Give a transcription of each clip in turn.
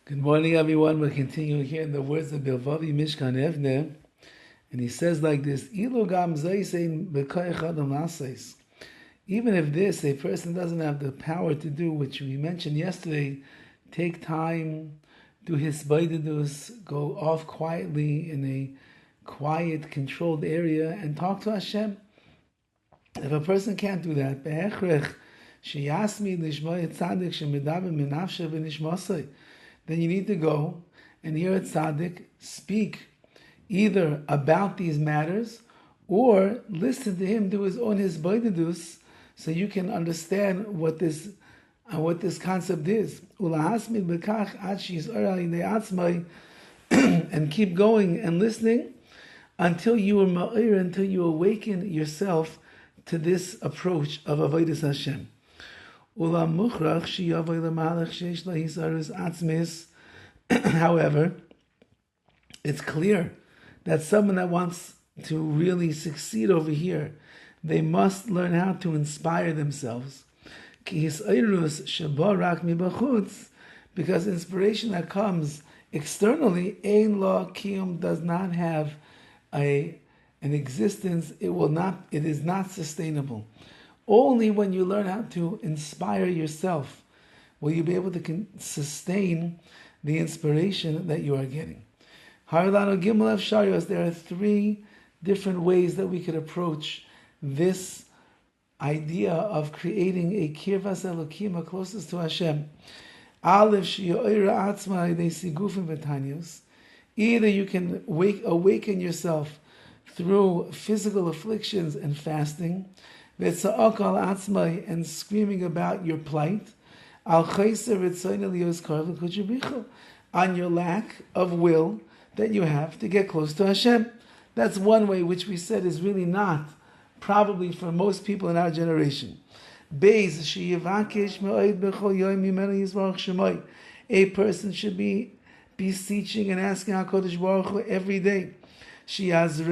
Good morning, everyone. We're continuing here in the words of BILVAVI, MISHKAN, EVNEH. And he says like this, even if this, a person doesn't have the power to do, which we mentioned yesterday, take time, do his baididus, go off quietly in a quiet, controlled area and talk to Hashem. If a person can't do that, then you need to go and hear a tzaddik speak either about these matters or listen to him do his own hisbaididus so you can understand what this concept is. And keep going and listening until you awaken yourself to this approach of avodas Hashem. However, it's clear that someone that wants to really succeed over here, they must learn how to inspire themselves. Because inspiration that comes externally, ein la kiyum, does not have an existence. It is not sustainable. Only when you learn how to inspire yourself will you be able to sustain the inspiration that you are getting. There are three different ways that we could approach this idea of creating a kirvas elokim, a closest to Hashem. Either you can awaken yourself through physical afflictions and fasting, and screaming about your plight, on your lack of will that you have to get close to Hashem. That's one way, which we said is really not, probably for most people in our generation. A person should be beseeching and asking HaKadosh Baruch Hu every day. Please HaKadosh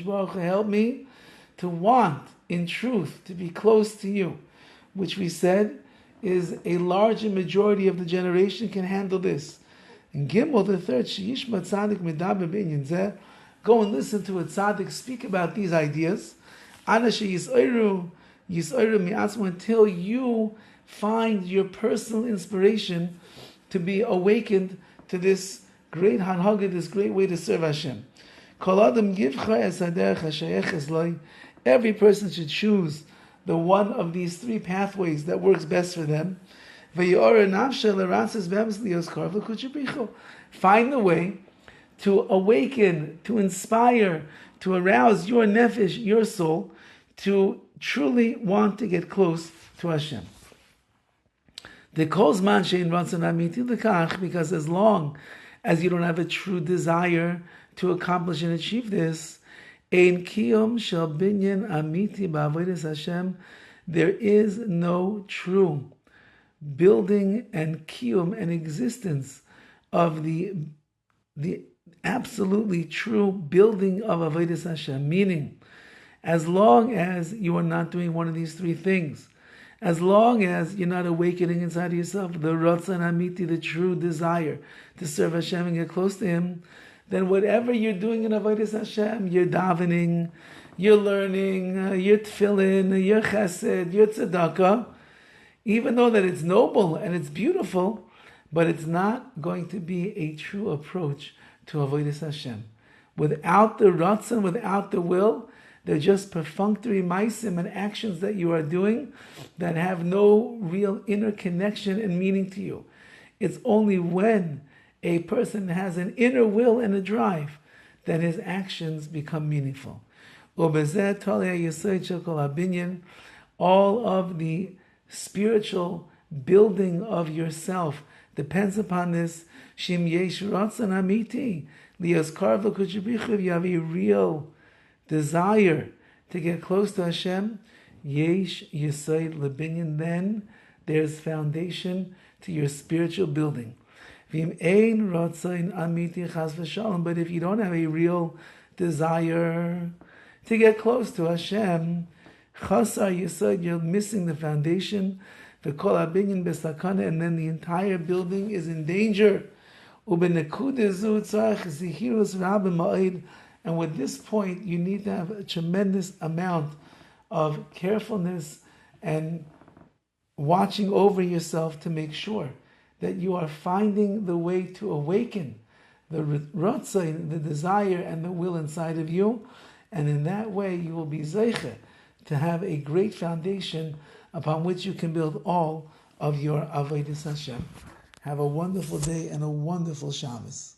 Baruch Hu, help me to want, in truth, to be close to you, which we said is a larger majority of the generation can handle this. And Gimel, the third, go and listen to a tzaddik speak about these ideas until you find your personal inspiration to be awakened to this great hanhaga, this great way to serve Hashem. Every person should choose the one of these three pathways that works best for them. Find the way to awaken, to inspire, to arouse your nefesh, your soul, to truly want to get close to Hashem. Because as long as you don't have a true desire to accomplish and achieve this, there is no true building and kiyum and existence of the absolutely true building of avodas Hashem. Meaning, as long as you are not doing one of these three things, as long as you're not awakening inside of yourself the ratzon amiti, the true desire to serve Hashem and get close to Him, then whatever you're doing in avodas Hashem, you're davening, you're learning, you're tefillin, you're chesed, you're tzedakah, even though that it's noble and it's beautiful, but it's not going to be a true approach to avodas Hashem. Without the ratzon, without the will, they're just perfunctory maisim and actions that you are doing that have no real inner connection and meaning to you. It's only when a person has an inner will and a drive that his actions become meaningful. All of the spiritual building of yourself depends upon this. If you have a real desire to get close to Hashem, yesh yesod lebinyan, then there's foundation to your spiritual building. But if you don't have a real desire to get close to Hashem, chasar yesod, you're missing the foundation. the kol habinyan besakana, and then the entire building is in danger. Ubenekuda zu tzarich zihirus rabbi ma'id, and with this point, you need to have a tremendous amount of carefulness and watching over yourself to make sure that you are finding the way to awaken the ratzon, the desire and the will inside of you, and in that way you will be zeiche to have a great foundation upon which you can build all of your avodas Hashem. Have a wonderful day and a wonderful Shabbos.